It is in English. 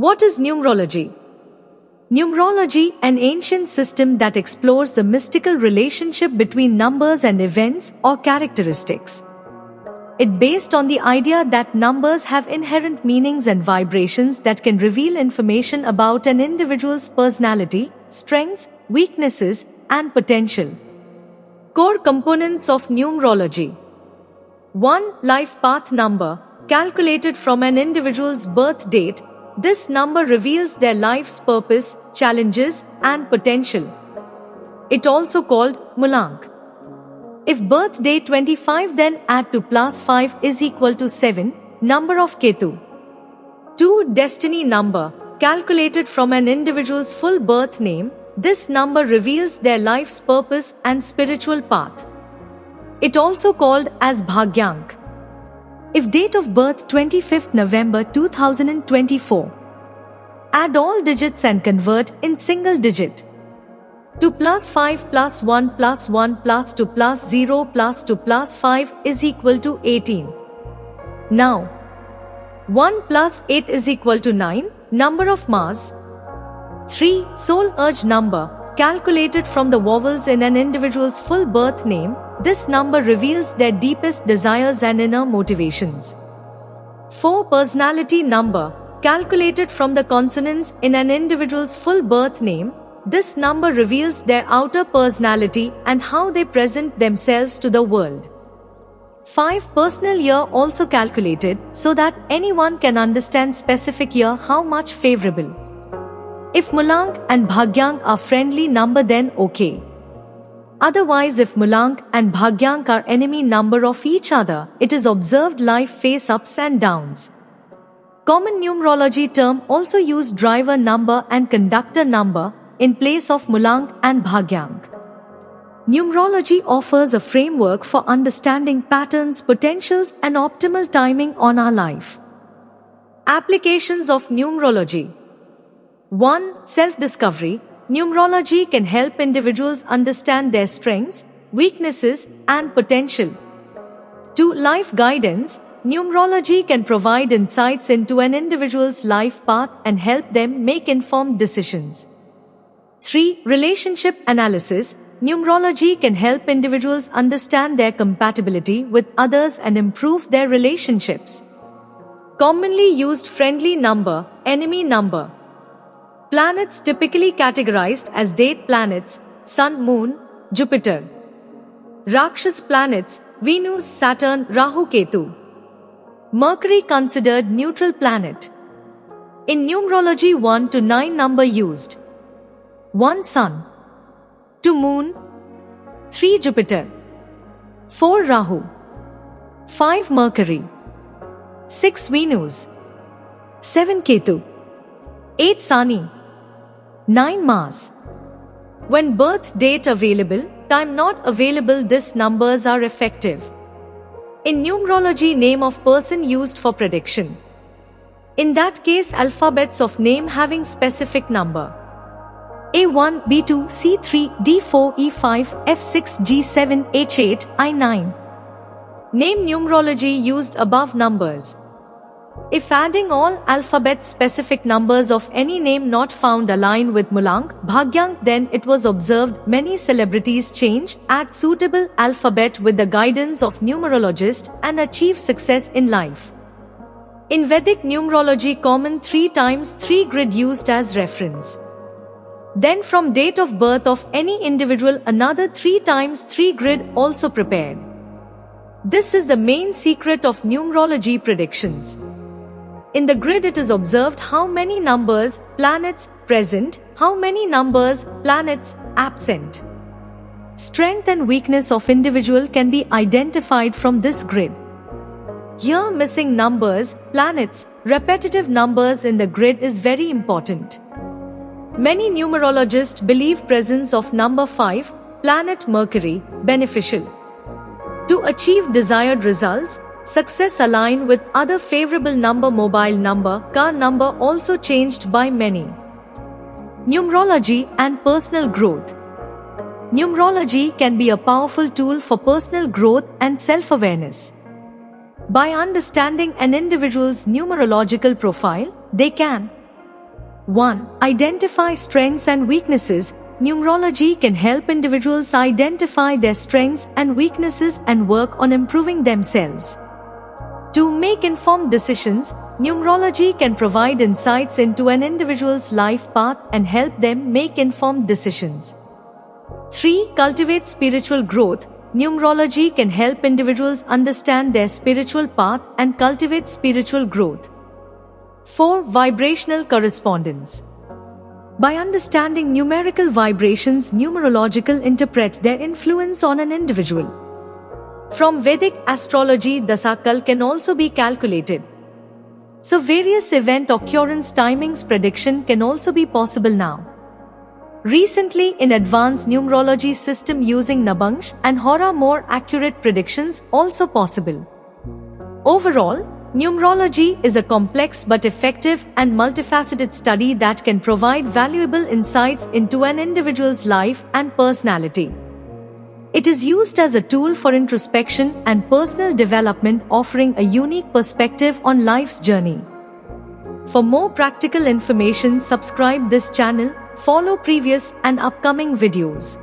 What is numerology? Numerology, an ancient system that explores the mystical relationship between numbers and events or characteristics. It based on the idea that numbers have inherent meanings and vibrations that can reveal information about an individual's personality, strengths, weaknesses, and potential. Core components of numerology. 1. Life path number, calculated from an individual's birth date. This number reveals their life's purpose, challenges, and potential. It also called Mulank. If birth date 25, then add to plus 5 is equal to 7, number of Ketu. 2. Destiny number, calculated from an individual's full birth name. This number reveals their life's purpose and spiritual path. It also called as Bhagyank. If date of birth 25th November 2024. Add all digits and convert in single digit. To plus 5 plus 1 plus 1 plus 2 plus 0 plus 2 plus 5 is equal to 18. Now, 1 plus 8 is equal to 9, number of Mars. 3. Soul urge number, calculated from the vowels in an individual's full birth name. This number reveals their deepest desires and inner motivations. 4. Personality number, calculated from the consonants in an individual's full birth name. This number reveals their outer personality and how they present themselves to the world. 5. Personal year, also calculated so that anyone can understand specific year how much favorable. If Mulank and Bhagyank are friendly number, then okay. Otherwise, if Mulank and Bhagyank are enemy number of each other, it is observed life face ups and downs. Common numerology term also use driver number and conductor number in place of Mulank and Bhagyank. Numerology offers a framework for understanding patterns, potentials, and optimal timing on our life. Applications of numerology. 1. Self-discovery. Numerology can help individuals understand their strengths, weaknesses, and potential. 2. Life guidance. Numerology can provide insights into an individual's life path and help them make informed decisions. 3. Relationship analysis. Numerology can help individuals understand their compatibility with others and improve their relationships. Commonly used friendly number, enemy number. Planets typically categorized as date planets, Sun, Moon, Jupiter. Rakshas planets, Venus, Saturn, Rahu, Ketu. Mercury considered neutral planet. In numerology, 1 to 9 number used. 1 Sun, 2 Moon, 3 Jupiter, 4 Rahu, 5 Mercury, 6 Venus, 7 Ketu, 8 Sani, 9 Mars. When birth date available, time not available, these numbers are effective. In numerology, name of person used for prediction. In that case, alphabets of name having specific number. A1, B2, C3, D4, E5, F6, G7, H8, I9. Name numerology used above numbers. If adding all alphabet specific numbers of any name not found align with Mulank, Bhagyank, then it was observed many celebrities change, add suitable alphabet with the guidance of numerologist and achieve success in life. In Vedic numerology, common 3 times 3 grid used as reference. Then from date of birth of any individual, another 3 times 3 grid also prepared. This is the main secret of numerology predictions. In the grid, it is observed how many numbers, planets, present, how many numbers, planets, absent. Strength and weakness of individual can be identified from this grid. Here, missing numbers, planets, repetitive numbers in the grid is very important. Many numerologists believe presence of number 5, planet Mercury, beneficial. To achieve desired results, success align with other favorable number, mobile number, car number also changed by many. Numerology and personal growth. Numerology can be a powerful tool for personal growth and self-awareness. By understanding an individual's numerological profile, they can 1. Identify strengths and weaknesses. Numerology can help individuals identify their strengths and weaknesses and work on improving themselves. To make informed decisions, numerology can provide insights into an individual's life path and help them make informed decisions. 3. Cultivate spiritual growth. Numerology can help individuals understand their spiritual path and cultivate spiritual growth. 4. Vibrational correspondence. By understanding numerical vibrations, numerological interprets their influence on an individual. From Vedic astrology, Dasakal can also be calculated. So various event occurrence timings prediction can also be possible now. Recently, in advanced numerology system using Nabangsh and Hora, more accurate predictions also possible. Overall, numerology is a complex but effective and multifaceted study that can provide valuable insights into an individual's life and personality. It is used as a tool for introspection and personal development, offering a unique perspective on life's journey. For more practical information, subscribe this channel, follow previous and upcoming videos.